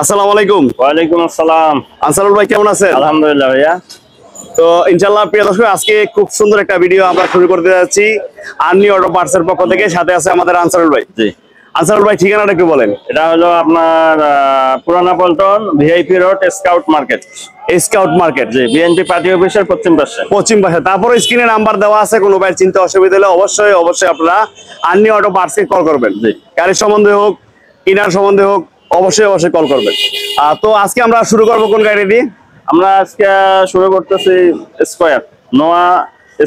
আসসালামু আলাইকুম। ওয়ালাইকুম আসসালাম। আনসারুল ভাই কেমন আছেন? আলহামদুলিল্লাহ ভাইয়া। তো ইনশাআল্লাহ প্রিয় দর্শক, আজকে খুব সুন্দর একটা ভিডিও আমরা শুরু করতে যাচ্ছি আর্নি অটো পার্টসের পক্ষ থেকে। সাথে আছে আমাদের আনসারুল ভাই। জি, আনসারুল ভাই ঠিকানাটা একটু বলেন। এটা হলো আপনার Purana Paltan VIP road scout market. Scout market, জি, বিএনপি পার্টি অফিসের পশ্চিম পাশে। পশ্চিম পাশে। তারপরে স্ক্রিনে নাম্বার দেওয়া আছে, কোনো ভাইয়ের চিন্তা অসুবিধা হলে অবশ্যই আপনারা আর্নি অটো পার্টসে কল করবেন। জি, গাড়ির সম্বন্ধে হোক, কিনার সম্বন্ধে হোক, অবশ্যই কল করবেন। তো আজকে আমরা শুরু করবো কোন গাড়ি দিয়ে? আমরা আজকে শুরু করতেছি স্কয়ার, নোয়া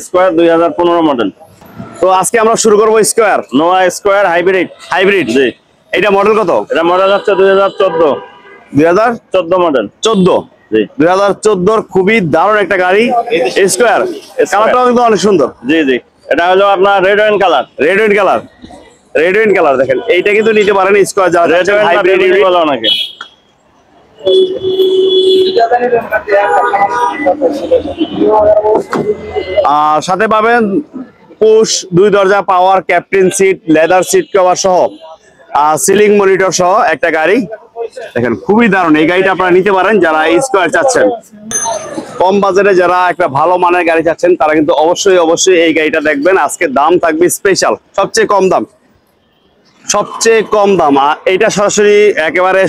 স্কয়ার 2015 মডেল। তো আজকে আমরা শুরু করবো স্কয়ার, নোয়া স্কয়ার হাইব্রিড। জি, এটা মডেল কত? এটা মডেল হচ্ছে 2014 মডেল। 14 জি, 2014 খুবই দারুণ একটা গাড়ি স্কয়ার। কালারটাও কিন্তু অনেক সুন্দর। জি জি, এটা হলো আপনার রেড ওয়াইন কালার দেখেন, এইটা কিন্তু নিতে পারেন স্কয়ার যারা রেড ওয়াইন হাইব্রিড বলে অনেকে। আর সাথে পাবেন পুশ 2 দরজা power captain seat, leather seat cover সহ সিলিং মনিটর সহ একটা গাড়ি। দেখেন খুবই দারুণ এই গাড়িটা আপনারা নিতে পারেন যারা স্কয়ার চাচ্ছেন। কম বাজারে যারা একটা ভালো মানের গাড়ি চাচ্ছেন তারা কিন্তু অবশ্যই এই গাড়িটা দেখবেন। আজকে দাম থাকবে স্পেশাল, সবচেয়ে কম দাম। এইটা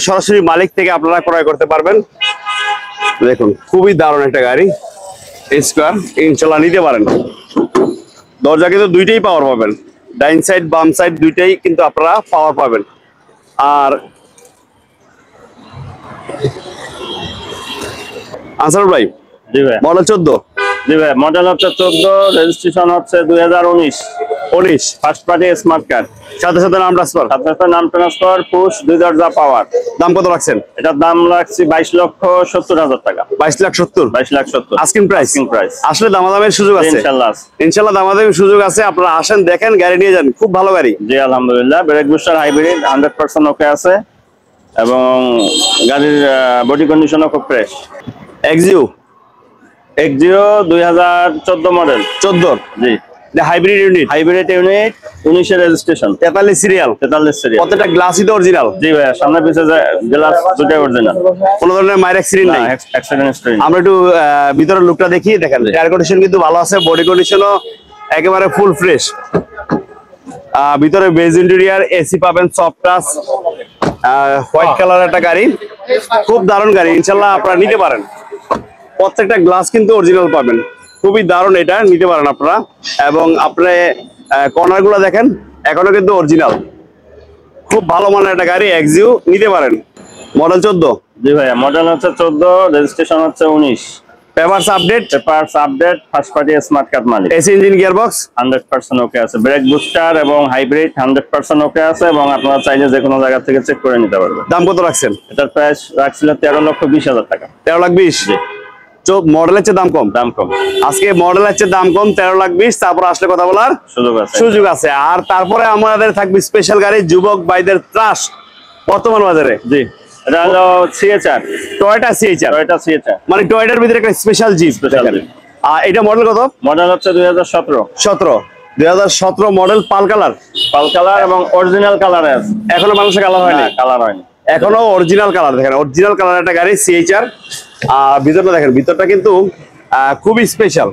সরাসরি মালিক থেকে আপনারা ক্রয় করতে পারবেন। দেখুন খুবই দারুণ একটা গাড়ি স্কয়ার, ইনশাল্লাহ নিতে পারেন। দরজা কিন্তু দুইটাই পাওয়ার পাবেন, ডাইন সাইড বাম সাইড দুইটাই কিন্তু আপনারা পাওয়ার পাবেন। আর আনসারুল ভাই, জি ভাই, মডেল 14। জি ভাই, মডেল হচ্ছে 14, রেজিস্ট্রেশন হচ্ছে 2019 ফার্স্ট পার্টি স্মার্ট কার্ড। সাথে নাম ট্রান্সফার পুশ 2 দরজা পাওয়ার। দাম কত রাখছেন? এটার দাম রাখছি 22,70,000 টাকা। 22,70,000 আস্কিং প্রাইস। আসলে দামাদামের সুযোগ আছে ইনশাআল্লাহ দামাদামের সুযোগ আছে। আপনারা আসেন, দেখেন, গাড়ি নিয়ে যান। খুব ভালো গাড়ি। জি আলহামদুলিল্লাহ। ব্রেক বুস্টার হাইব্রিড 100% ওকে আছে এবং গাড়ির বডি কন্ডিশনও খুব ফ্রেশ। Axio 2014 model. 14 জি, হাইব্রিড ইউনিট 19 এর রেজিস্ট্রেশন, 43 সিরিয়াল। প্রত্যেকটা গ্লাসই তো অরিজিনাল। জি ভাই, সামনে পিছে গ্লাস দুটোই অরিজিনাল, কোনো ধরনের মাইর অ্যাক্সিডেন্ট নাই। আমরা একটু ভিতরের লুকটা দেখি। দেখেন এয়ার কন্ডিশন কিন্তু ভালো আছে, বডি কন্ডিশনও একেবারে ফুল ফ্রেশ। ভিতরে বেজ ইন্টেরিয়র, এসি পাবেন, সফট টাচ, হোয়াইট কালার একটা গাড়ি। খুব দারুণ গাড়ি, ইনশাল্লাহ আপনারা নিতে পারেন। প্রত্যেকটা গ্লাস কিন্তু অরিজিনাল পাবেন। খুবই দারুণ, এটা নিতে পারেন আপনারা। এবং আপনি কর্নার গুলো দেখেন, এখনো কিন্তু অরিজিনাল। খুব ভালো মানের একটা গাড়ি, এক্সিও নিতে পারেন। মডেল 14। জি ভাইয়া, মডেল হচ্ছে 14, রেজিস্ট্রেশন হচ্ছে 19। Papers update first party smart card মালিক। এসি ইঞ্জিন গিয়ারবক্স 100% ওকে আছে। ব্রেক বুস্টার এবং হাইব্রিড 100% ওকে আছে এবং আপনারা চাইলে যে কোনো জায়গা থেকে চেক করে নিতে পারবেন। দাম কত রাখছেন? এটার প্রাইস রাখছিল 13,20,000 টাকা। 13,20,000। মডেলের চেয়ে দাম কম। আজকে মডেলের চেয়ে দাম কম, 13,20,000। তারপর আসলে কথা বলার সুযোগ আছে। আর তারপরে আমাদের থাকবে স্পেশাল গাড়ি, যুবক ভাইদের ত্রাস বর্তমান বাজারে। জি, এটা হলো সিএচআর, টয়োটা সিএচআর। মানে টয়োটার ভিতরে একটা স্পেশাল জিপ। আর এটা মডেল কত? মডেল হচ্ছে 2017 মডেল, পাল কালার এবং অরিজিনাল কালারে আছে। এখনো মানুষের কালার হয়নি, এখনো অরিজিনাল কালার। দেখেন অরিজিনাল কালার একটা গাড়ি সিএচআর। ভিতরটা দেখেন, ভিতরটা কিন্তু খুবই স্পেশাল।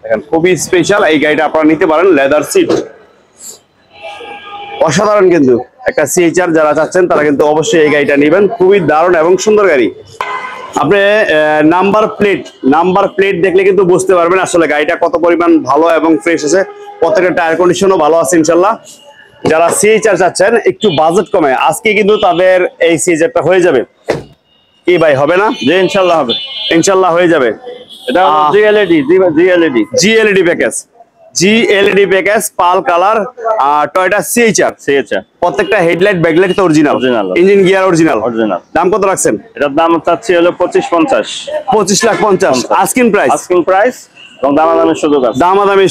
দেখেন খুবই স্পেশাল এই গাড়িটা আপনারা নিতে পারেন। লেদার সিট অসাধারণ কিন্তু একটা সিএচআর যারা চাচ্ছেন তারা কিন্তু অবশ্যই এই গাড়িটা নেবেন। খুবই দারুণ এবং সুন্দর গাড়ি। আপনি নাম্বার প্লেট দেখলে কিন্তু বুঝতে পারবেন আসলে গাড়িটা কত পরিমাণ ভালো এবং ফ্রেশ আছে। প্রত্যেকটা টায়ার কন্ডিশনও ভালো আছে ইনশাল্লাহ। যারা সিএচআর চাচ্ছেন একটু বাজেট কমে, আজকে কিন্তু তাদের এই সিএচআরটা হয়ে যাবে। কি ভাই, হবে না? যে ইনশাল্লাহ হবে, ইনশাল্লাহ হয়ে যাবে। এটা জিএলইডি প্যাকেজ, পাল কালার, টয়োটা সিএচআর। প্রত্যেকটা হেডলাইট ব্যাকলাইট তো অরিজিনাল, ইঞ্জিন গিয়ার অরিজিনাল। দাম কত রাখছেন? এটার দাম চাচ্ছি হলো 25,50,000 আস্কিং প্রাইস। এবং দামাদামের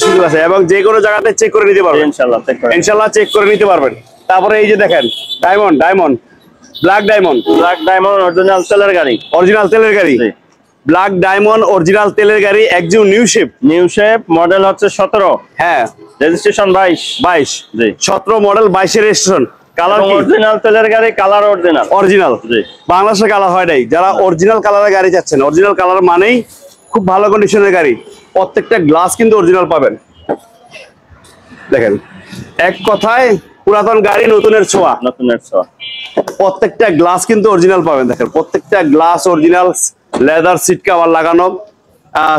সুযোগ আছে এবং যে কোনো জায়গাতে চেক করে নিতে পারবেন। ইনশাল্লাহ চেক করে নিতে পারবেন। তারপরে এই যে দেখেন ব্ল্যাক ডায়মন্ড অরিজিনাল তেলের গাড়ি। ব্ল্যাক ডায়মন্ড অরিজিনাল তেলের গাড়ি, এক্সিও নিউ শেপ, মডেল হচ্ছে 17। হ্যাঁ, রেজিস্ট্রেশন 22। জি 17 মডেল, 22 এর রেজিস্ট্রেশন। কালার অরিজিনাল তেলের গাড়ি, কালার অরিজিনাল। অরিজিনাল, বাংলাদেশের কালার হয় নাই। যারা অরিজিনাল কালারের গাড়ি চাচ্ছেন, অরিজিনাল কালার মানেই খুব ভালো কন্ডিশনের গাড়ি। প্রত্যেকটা গ্লাস কিন্তু অরিজিনাল পাবেন। দেখেন, এক কথায় পুরাতন গাড়ি নতুনের ছোঁয়া। নতুনের ছোঁয়া। প্রত্যেকটা গ্লাস কিন্তু অরিজিনাল পাবেন। দেখেন, প্রত্যেকটা glass original, leather seat cover লাগানো,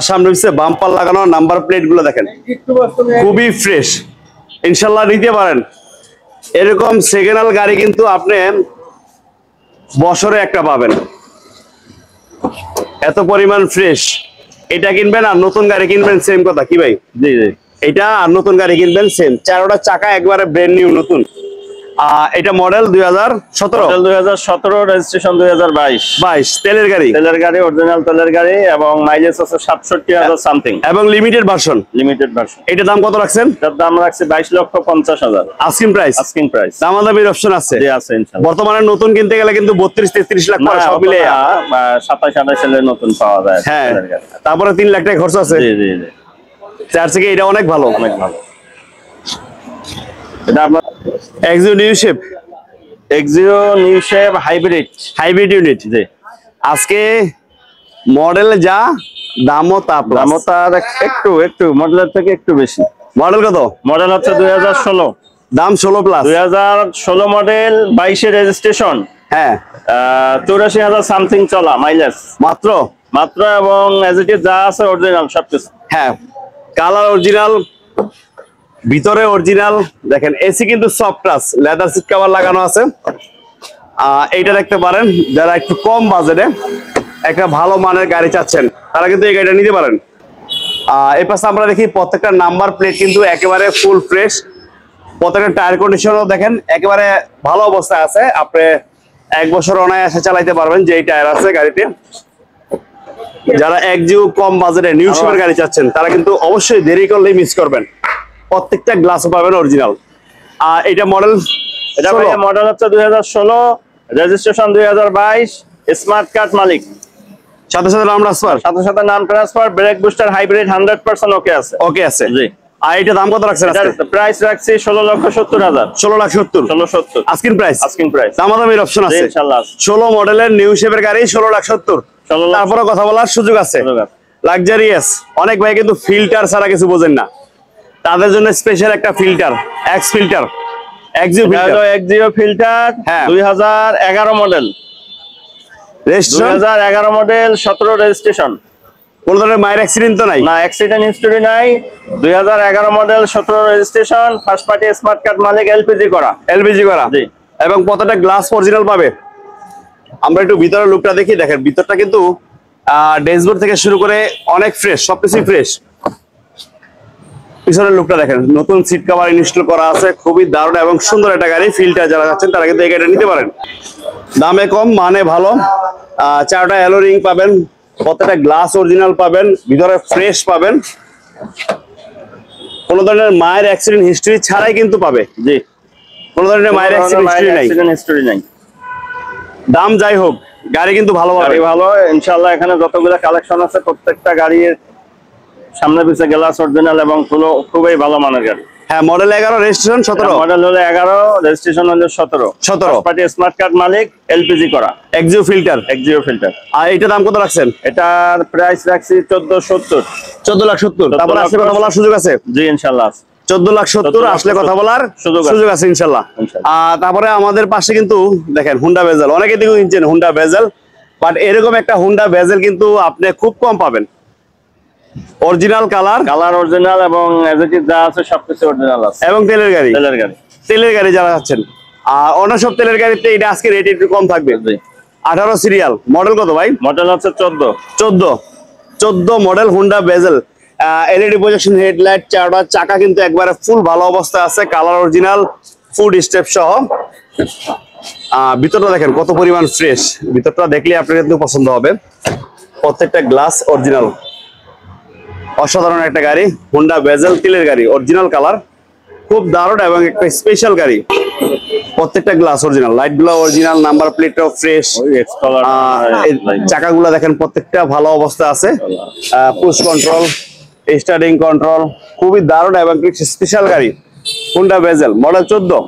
সামনে পিছে বাম্পার লাগানো, নাম্বার প্লেট গুলো দেখেন খুবই ফ্রেশ। ইনশাল্লাহ নিতে পারেন। এরকম সেকেন্ড হ্যান্ড গাড়ি কিন্তু আপনি বছরে একটা পাবেন, এত পরিমাণ ফ্রেশ। এটা কিনবেন আর নতুন গাড়ি কিনবেন, সেম কথা কি ভাই? জি জি। এটা আর নতুন গাড়ি কিনবেন সেম। চারোটা চাকা একবারে ব্র্যান্ড নিউ নতুন। এটা মডেল 2017, 2017, রেজিস্ট্রেশন 2022। তেলের গাড়ি, তেলের গাড়ি, অরিজিনাল তেলের গাড়ি, এবং মাইলেজ আছে 67,000 সামথিং, এবং লিমিটেড ভার্সন। Limited version. এটা দাম কত রাখছেন? এটার দাম রাখছি 22,50,000 আস্কিং প্রাইস। Asking price. দামাদামির অপশন আছে? জি আছে ইনশাআল্লাহ। বর্তমানে নতুন কিনতে গেলে কিন্তু 32-33 লাখ টাকা সব মিলে 27-28 সালের নতুন পাওয়া যায়। হ্যাঁ, তারপরে 3 লাখ টাকা খরচ আছে। জি জি জি। চার থেকে এটা অনেক ভালো, অনেক ভালো। এটা আপনার Axio new shape, Axio new shape hybrid unit. জি। আজকে মডেল যা, দামও তা, দামও তার একটু মডেলের থেকে একটু বেশি। মডেল কত? মডেল হচ্ছে 2016, দাম 16 প্লাস। 2016 model, 22 registration. হ্যাঁ, 84,000 সামথিং চলা মাইলেজ মাত্র। এবং এজ ইট ইজ যা আছে অরিজিনাল সবকিছু। হ্যাঁ, কালার অরিজিনাল, ভিতরে অরিজিনাল। দেখেন, এসি কিন্তু soft touch, leather seat cover লাগানো আছে। এইটা দেখতে পারেন। যারা একটু কম বাজেটে একটা ভালো মানের গাড়ি চাচ্ছেন, তারা কিন্তু এই গাড়িটা নিতে পারেন। এই পাশে আমরা দেখি প্রত্যেকটা নাম্বার প্লেট কিন্তু একেবারে ফুল ফ্রেশ। প্রত্যেকটা টায়ার কন্ডিশনও দেখেন একেবারে ভালো অবস্থায় আছে। আপনি 1 বছর অনায়াসে চালাইতে পারবেন যে এই টায়ার আছে গাড়িতে। যারা একজিও কম বাজেটে নিউ শেপের গাড়ি চাচ্ছেন, তারা কিন্তু অবশ্যই দেরি করলেই মিস করবেন। প্রত্যেকটা গ্লাস পাবেন অরিজিনাল। আর এটা মডেল, এটা মডেল হচ্ছে 2016, রেজিস্ট্রেশন 2022, স্মার্ট কার্ড মালিক, সাথে সাথে নাম transfer, brake booster hybrid 100% okay আছে। জি। আর এটা দাম কত রাখছেন আজকে? প্রাইস রাখছি 16,70,000। 16,70,000 আস্কিং প্রাইস। দামাদামির অপশন আছে ইনশাআল্লাহ। 16 মডেলের নিউ শেপের গাড়ি 16,70,000। তারপরে কথা বলার সুযোগ আছে। লাক্সারিয়াস। অনেক ভাই কিন্তু ফিল্টার ছাড়া কিছু বোঝেন না, তাদের জন্য স্পেশাল একটা filter, x filter, Axio filter. 2011 model, registration 2011 model, 17 registration. কোন ধরনের মায়ের অ্যাক্সিডেন্ট তো নাই? না, অ্যাক্সিডেন্ট হিস্টরি নাই। 2011 model, 17 registration, first party smart card মালিক, এলপিজি করা। জি। এবং প্রত্যেকটা গ্লাস অরিজিনাল পাবে। আমরা একটু ভিতরের লুকটা দেখি। দেখেন, ভিতরটা কিন্তু ড্যাশবোর্ড থেকে শুরু করে অনেক ফ্রেশ, সবকিছুই ফ্রেশ। পিছনের লুকটা দেখেন, নতুন সিট কভার ইনস্টল করা আছে। খুবই দারুণ এবং সুন্দর একটা গাড়ি। ফিল্টার যারা যাচ্ছেন তারা কিন্তু এই গাড়িটা নিতে পারেন। দামে কম, মানে ভালো। 4টা অ্যালো রিং পাবেন, প্রত্যেকটা গ্লাস অরিজিনাল পাবেন, ভিতরে ফ্রেশ পাবেন। কোন ধরনের মায়ের অ্যাক্সিডেন্ট হিস্টরি ছাড়াই কিন্তু পাবে। জি, কোন ধরনের মায়ের অ্যাক্সিডেন্ট হিস্টরি নাই। দাম যাই হোক, গাড়ি কিন্তু ভালো পাবে। ভালো ইনশাআল্লাহ। এখানে যতগুলো কালেকশন আছে, প্রত্যেকটা গাড়ির সামনে পিছে গ্লাস অরিজিনাল এবং খুবই ভালো মানের গাড়ি। হ্যাঁ, মডেল 11, রেজিস্ট্রেশন 17। মডেল হলো 11, রেজিস্ট্রেশন হলো 17। পার্টি স্মার্ট কার্ড মালিক, এলপিজি করা, এক্সিও ফিল্টার। আর এটা দাম কত রাখছেন? এটার প্রাইস রাখছি 14,70,000। 14,70,000। তারপর আসলে কথা বলার সুযোগ আছে? জি ইনশাআল্লাহ। 14,70,000 আসলে কথা বলার সুযোগ আছে ইনশাআল্লাহ। তারপরে আমাদের পাশে কিন্তু দেখেন হুন্ডা ভেজেল। অনেকে দেখুন কিনছেন হুন্ডা ভেজেল, বাট এরকম একটা হুন্ডা ভেজেল কিন্তু আপনি খুব কম পাবেন। অরিজিনাল কালার অরিজিনাল এবং এজ ইট ইজ যা আছে সবকিছু অরিজিনাল আছে। এবং তেলের গাড়ি যারা আছেন। আর অন্য সব তেলের গাড়িতে এটা আজকে রেট একটু কম থাকবে। 18 সিরিয়াল। মডেল কত ভাই? মডেল হচ্ছে 14 model Honda bezel. LED projection headlight, 4টা চাকা কিন্তু একবারে ফুল ভালো অবস্থায় আছে। কালার অরিজিনাল, ফুড স্টেপ সহ। ভিতরটা দেখেন কত পরিমাণ ফ্রেশ। ভিতরটা দেখলে আপনার কিন্তু পছন্দ হবে। প্রত্যেকটা গ্লাস অরিজিনাল। অসাধারণ একটা গাড়ি, হুন্ডা ভেজেল, তেলের গাড়ি, অরিজিনাল কালার, খুব দারুণ এবং একটা স্পেশাল গাড়ি। প্রত্যেকটা গ্লাস অরিজিনাল, লাইট গুলো অরিজিনাল, নাম্বার প্লেটটাও ফ্রেশ। চাকাগুলো দেখেন প্রত্যেকটা ভালো অবস্থা আছে। পুশ কন্ট্রোল, স্টার্টিং কন্ট্রোল, খুবই দারুণ এবং স্পেশাল গাড়ি। Honda bezel, model 14।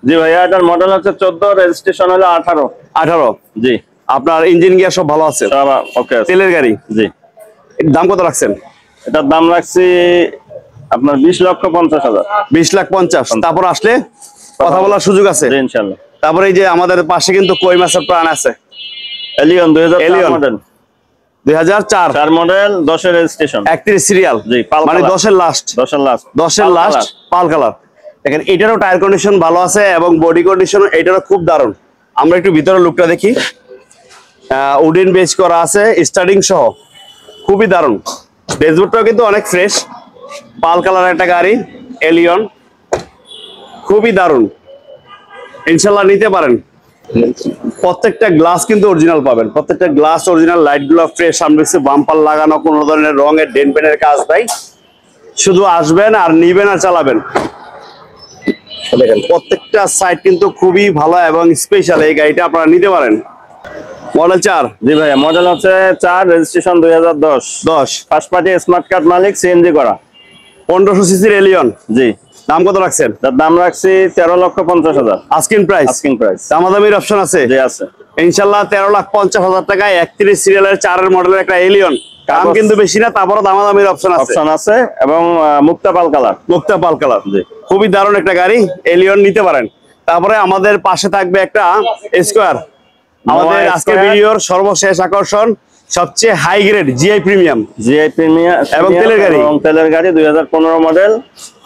জি ভাইয়া, এটার মডেল হচ্ছে 14, রেজিস্ট্রেশন হলো 18। 18। জি। আপনার ইঞ্জিন গিয়ার সব ভালো আছে? সব ওকে আছে। তেলের গাড়ি। জি। এর দাম কত রাখছেন? এটার দাম রাখছি আপনার 20,50,000। 20,50,000। তারপর আসলে কথা বলার সুযোগ আছে জি ইনশাআল্লাহ। তারপরে এই যে আমাদের পাশে কিন্তু কই মাছের প্রাণ আছে, এলিয়ন 2004 এলিয়ন মডেল। 2004 4 মডেল, 10 এর রেজিস্ট্রেশন, 31 সিরিয়াল। জি, পাল মানে কালার। 10-এর লাস্ট। 10 এর লাস্ট। 10-এর লাস্ট পাল কালার। দেখেন এটারও টায়ার কন্ডিশন ভালো আছে এবং বডি কন্ডিশন এটারও খুব দারুণ। আমরা একটু ভিতরে লুকটা দেখি। উডেন বেজ করা আছে স্টার্টিং সহ, খুবই দারুণ। ড্যাশবোর্ডটাও কিন্তু অনেক ফ্রেশ। পাল কালার একটা গাড়ি, এলিয়ন, খুবই দারুণ। ইনশাল্লাহ নিতে পারেন। প্রত্যেকটা গ্লাস কিন্তু অরিজিনাল পাবেন, প্রত্যেকটা গ্লাস অরিজিনাল, লাইট গুলো ফ্রেশ, সামনে বাম্পার লাগানো, কোনো ধরনের রঙের ডেন্ট পেনের কাজ নাই। শুধু আসবেন আর নিবেন আর চালাবেন। দেখেন প্রত্যেকটা সাইড কিন্তু খুবই ভালো এবং স্পেশাল। এই গাড়িটা আপনারা নিতে পারেন। মডেল 4। জি ভাইয়া, মডেল হচ্ছে 4, registration 2010। First party smart card মালিক, সিএনজি করা, 1500 সিসির এলিয়ন। জি। দাম কত রাখছেন? তার দাম রাখছি 13,50,000। Asking price. Asking price. দামাদামির অপশন আছে? জি আছে। ইনশাল্লাহ 13,50,000 টাকায় 31 সিরিয়ালের 4-এর মডেলের একটা এলিয়ন। দাম কিন্তু বেশি না, তারপরও দামাদামির অপশন আছে এবং মুক্তা পাল কালার। মুক্তা পাল কালার। জি। খুবই দারুণ একটা গাড়ি, এলিয়ন নিতে পারেন। তারপরে আমাদের পাশে থাকবে একটা স্কোয়ার। আমাদের আজকের ভিডিওর সর্বশেষ আকর্ষণ, সবচেয়ে high grade GI premium. GI premium এবং তেলের গাড়ি। এবং তেলের গাড়ি 2015 model,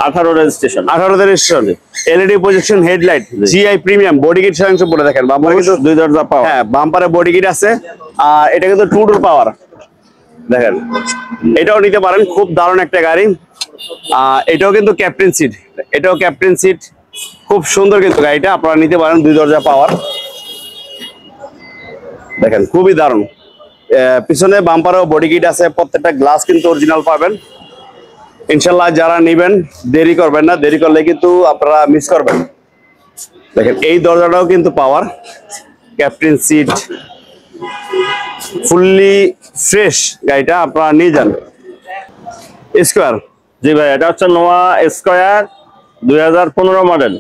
18 registration. 18 registration, LED projection headlight, GI premium. Body kit সাংশ পড়ে দেখেন, বাম্পারে কিন্তু 2 দরজা পাওয়া। হ্যাঁ, বাম্পারে বডি কিট আছে। আর এটা কিন্তু 2 ডোর পাওয়ার। দেখেন এটাও নিতে পারেন, খুব দারুণ একটা গাড়ি। এটাও কিন্তু ক্যাপ্টেন সিট, এটাও ক্যাপ্টেন সিট, খুব সুন্দর কিন্তু গাড়িটা। আপনারা নিতে পারেন, 2 দরজা পাওয়ার। দেখেন খুবই দারুণ। পিছনে বাম্পারেও বডি কিট আছে, প্রত্যেকটা গ্লাস কিন্তু অরিজিনাল পাবেন। ইনশাল্লাহ যারা নেবেন দেরি করবেন না, দেরি করলে কিন্তু আপনারা মিস করবেন। দেখেন এই দরজাটাও কিন্তু পাওয়ার, ক্যাপ্টেন সিট, ফুললি ফ্রেশ গাড়িটা। আপনারা নিয়ে যান। স্কোয়ার। জি ভাই, এটা হচ্ছে নোয়া স্কয়ার 2015 মডেল,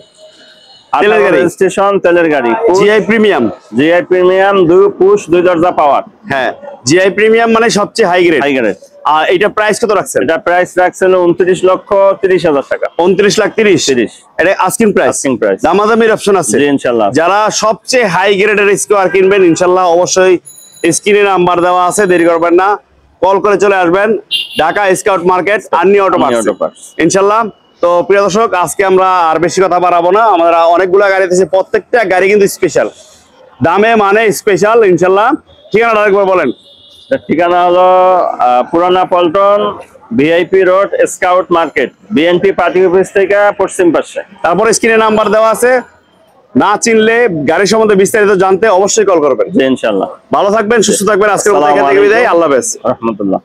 তেলের গাড়ি, রেজিস্ট্রেশন, তেলের গাড়ি, জিআই প্রিমিয়াম। জিআই প্রিমিয়াম, 2 দরজা পাওয়ার। হ্যাঁ, জিআই প্রিমিয়াম মানে সবচেয়ে হাই গ্রেড। High grade. আর এটা প্রাইস কত রাখছেন? এটা প্রাইস রাখছেন 29,30,000 টাকা। 29,30,000। এটা আস্কিং প্রাইস। Asking price. দামাদামির অপশন আছে? জি ইনশাআল্লাহ। যারা সবচেয়ে হাই গ্রেডের স্কোয়ার কিনবেন, ইনশাল্লাহ অবশ্যই স্ক্রিনে নাম্বার দেওয়া আছে, দেরি করবেন না, কল করে চলে আসবেন। ঢাকা স্কাউট মার্কেট, আর্নি অটো পার্টস। ইনশাল্লাহ। তো প্রিয় দর্শক, আজকে আমরা আর বেশি কথা বাড়াবো না। আমরা অনেকগুলো গাড়ি দিয়েছি, প্রত্যেকটা গাড়ি কিন্তু স্পেশাল, দামে মানে স্পেশাল। ইনশাল্লাহ ঠিকানাটা আরেকবার বলেন। ঠিকানা হলো পুরানা Paltan, VIP road, scout market, BNP party office থেকে পশ্চিম পাশে। তারপর স্ক্রিনে নাম্বার দেওয়া আছে। না চিনলে গাড়ি সম্বন্ধে বিস্তারিত জানতে অবশ্যই কল করবেন। জি ইনশাআল্লাহ। ভালো থাকবেন, সুস্থ থাকবেন। আজকের মতো এখান থেকে বিদায়। আল্লাহ হাফেজ। রাহমাতুল্লাহ।